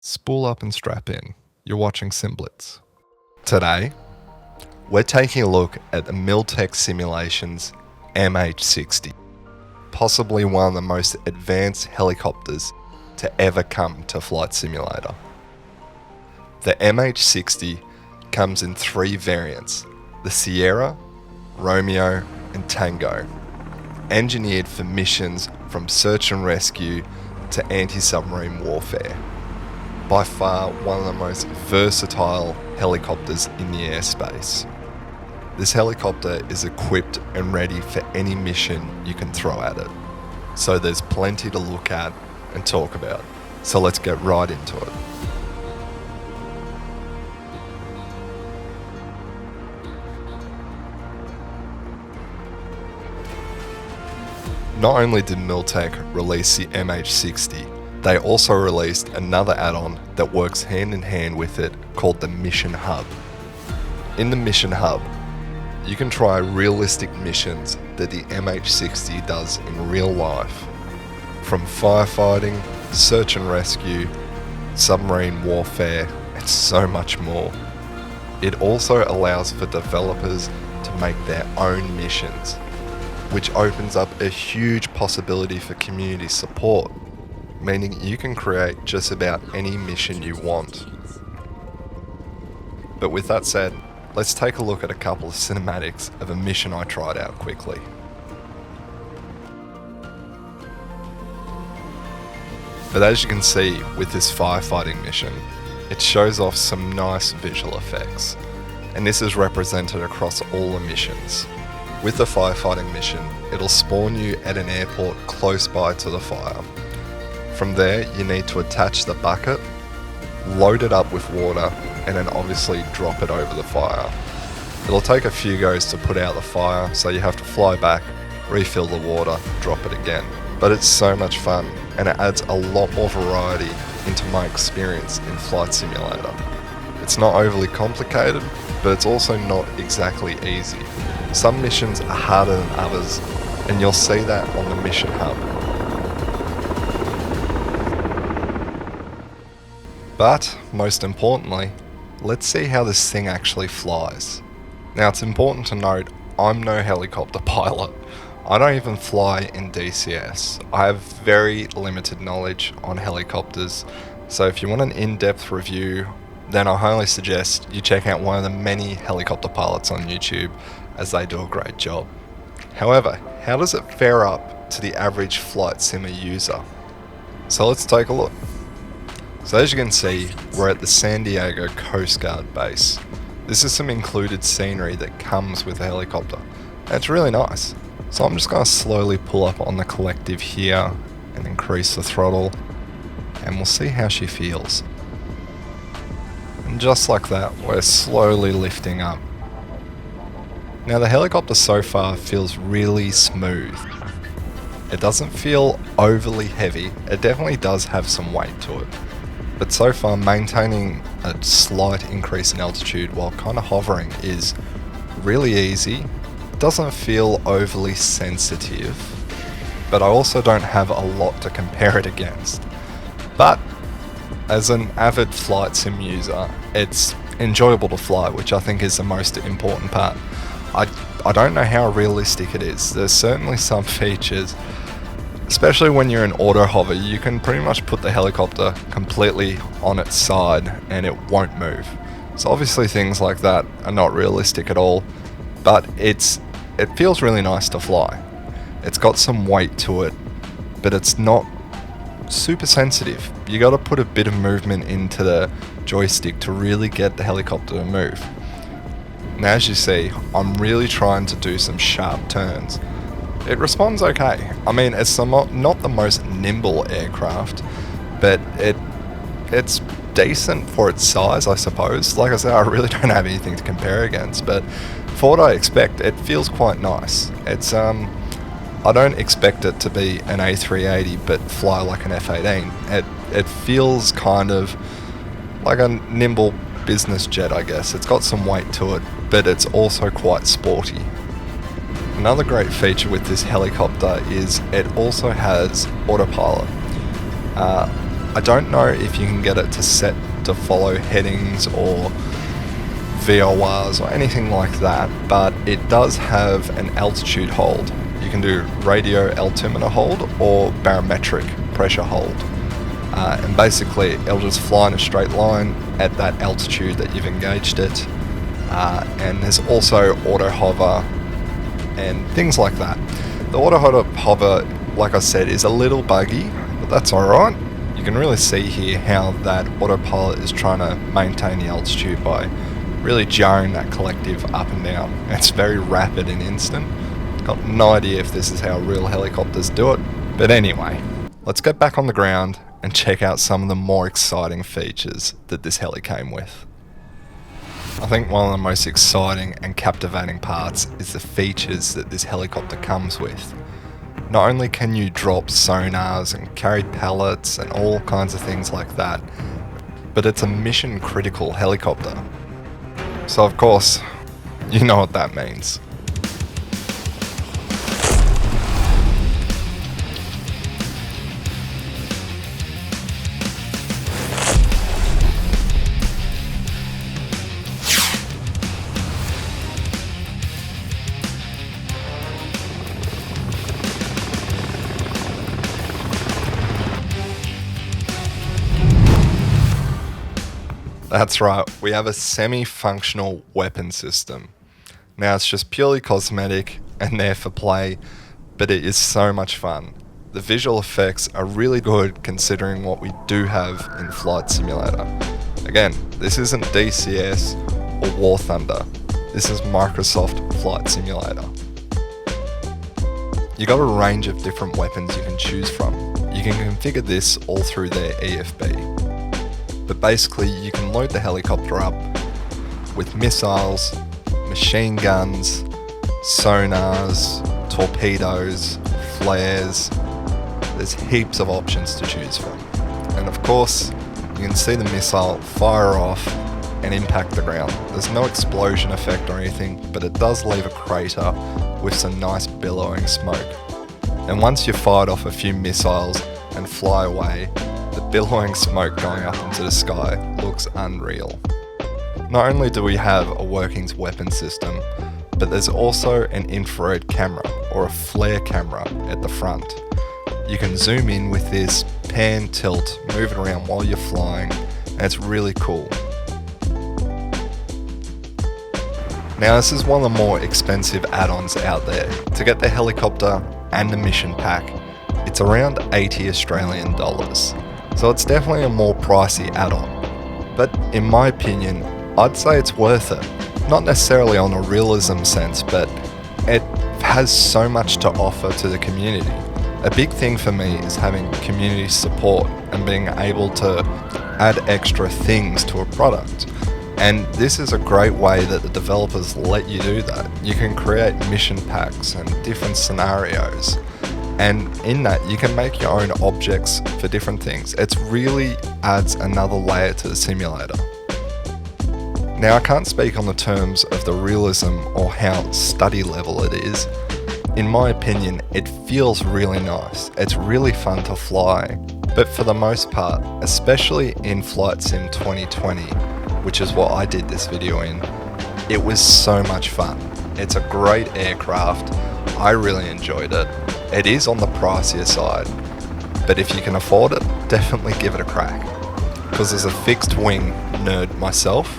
Spool up and strap in. You're watching Simblitz. Today, we're taking a look at the Miltech Simulations MH60, possibly one of the most advanced helicopters to ever come to Flight Simulator. The MH60 comes in three variants: the Sierra, Romeo, and Tango, engineered for missions from search and rescue to anti-submarine warfare. By far one of the most versatile helicopters in the airspace. This helicopter is equipped and ready for any mission you can throw at it. So there's plenty to look at and talk about. So let's get right into it. Not only did Miltech release the MH60, they also released another add-on that works hand in hand with it called the Mission Hub. In the Mission Hub, you can try realistic missions that the MH60 does in real life, from firefighting, search and rescue, submarine warfare, and so much more. It also allows for developers to make their own missions, which opens up a huge possibility for community support, meaning you can create just about any mission you want. But with that said, let's take a look at a couple of cinematics of a mission I tried out quickly. But as you can see with this firefighting mission, it shows off some nice visual effects, and this is represented across all the missions. With the firefighting mission, it'll spawn you at an airport close by to the fire. From there, you need to attach the bucket, load it up with water, and then obviously drop it over the fire. It'll take a few goes to put out the fire, so you have to fly back, refill the water, drop it again. But it's so much fun, and it adds a lot more variety into my experience in Flight Simulator. It's not overly complicated, but it's also not exactly easy. Some missions are harder than others, and you'll see that on the Mission Hub. But, most importantly, let's see how this thing actually flies. Now it's important to note, I'm no helicopter pilot. I don't even fly in DCS. I have very limited knowledge on helicopters, so if you want an in-depth review, then I highly suggest you check out one of the many helicopter pilots on YouTube, as they do a great job. However, how does it fare up to the average flight simmer user? So let's take a look. So as you can see, we're at the San Diego Coast Guard base. This is some included scenery that comes with a helicopter, and it's really nice. So I'm just going to slowly pull up on the collective here and increase the throttle, and we'll see how she feels. And just like that, we're slowly lifting up. Now the helicopter so far feels really smooth. It doesn't feel overly heavy, it definitely does have some weight to it. But so far maintaining a slight increase in altitude while kind of hovering is really easy. It doesn't feel overly sensitive, but I also don't have a lot to compare it against. But as an avid flight sim user, it's enjoyable to fly, which I think is the most important part. I don't know how realistic it is. There's certainly some features, especially when you're in auto hover, you can pretty much put the helicopter completely on its side and it won't move. So obviously things like that are not realistic at all, but it feels really nice to fly. It's got some weight to it, but it's not super sensitive. You got to put a bit of movement into the joystick to really get the helicopter to move. Now as you see, I'm really trying to do some sharp turns. It responds okay. I mean, it's not the most nimble aircraft, but it's decent for its size, I suppose. Like I said, I really don't have anything to compare against, but for what I expect, it feels quite nice. It's I don't expect it to be an A380 but fly like an F-18. It feels kind of like a nimble business jet, I guess. It's got some weight to it, but it's also quite sporty. Another great feature with this helicopter is it also has Autopilot. I don't know if you can get it to set to follow headings or VORs or anything like that, but it does have an altitude hold. You can do radio altimeter hold or barometric pressure hold. And basically it'll just fly in a straight line at that altitude that you've engaged it. And there's also auto hover and things like that. The auto hover, like I said, is a little buggy, but that's alright. You can really see here how that autopilot is trying to maintain the altitude by really jarring that collective up and down. It's very rapid and instant. Got no idea if this is how real helicopters do it, but anyway, let's get back on the ground and check out some of the more exciting features that this heli came with. I think one of the most exciting and captivating parts is the features that this helicopter comes with. Not only can you drop sonars and carry pallets and all kinds of things like that, but it's a mission critical helicopter. So of course, you know what that means. That's right, we have a semi-functional weapon system. Now it's just purely cosmetic and there for play, but it is so much fun. The visual effects are really good considering what we do have in Flight Simulator. Again, this isn't DCS or War Thunder, this is Microsoft Flight Simulator. You got a range of different weapons you can choose from. You can configure this all through their EFB. But basically you can load the helicopter up with missiles, machine guns, sonars, torpedoes, flares. There's heaps of options to choose from. And of course, you can see the missile fire off and impact the ground. There's no explosion effect or anything, but it does leave a crater with some nice billowing smoke. And once you've fired off a few missiles and fly away, the billowing smoke going up into the sky looks unreal. Not only do we have a workings weapon system, but there's also an infrared camera or a flare camera at the front. You can zoom in with this, pan, tilt, move it around while you're flying, and it's really cool. Now this is one of the more expensive add-ons out there. To get the helicopter and the mission pack, it's around 80 Australian dollars. So it's definitely a more pricey add-on, but in my opinion, I'd say it's worth it. Not necessarily on a realism sense, but it has so much to offer to the community. A big thing for me is having community support and being able to add extra things to a product. And this is a great way that the developers let you do that. You can create mission packs and different scenarios. And in that, you can make your own objects for different things. It really adds another layer to the simulator. Now, I can't speak on the terms of the realism or how study level it is. In my opinion, it feels really nice. It's really fun to fly. But for the most part, especially in Flight Sim 2020, which is what I did this video in, it was so much fun. It's a great aircraft. I really enjoyed it. It is on the pricier side, but if you can afford it, definitely give it a crack. Because as a fixed wing nerd myself,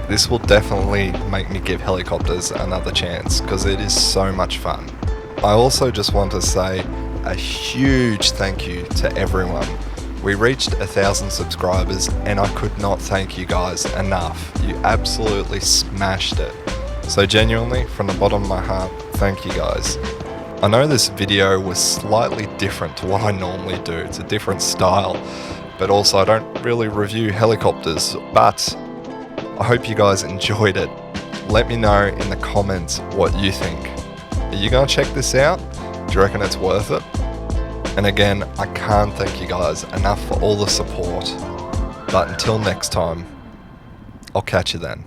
this will definitely make me give helicopters another chance because it is so much fun. I also just want to say a huge thank you to everyone. We reached 1,000 subscribers and I could not thank you guys enough. You absolutely smashed it. So genuinely, from the bottom of my heart, thank you guys. I know this video was slightly different to what I normally do. It's a different style, but also I don't really review helicopters, but I hope you guys enjoyed it. Let me know in the comments what you think. Are you gonna check this out? Do you reckon it's worth it? And again, I can't thank you guys enough for all the support. But until next time, I'll catch you then.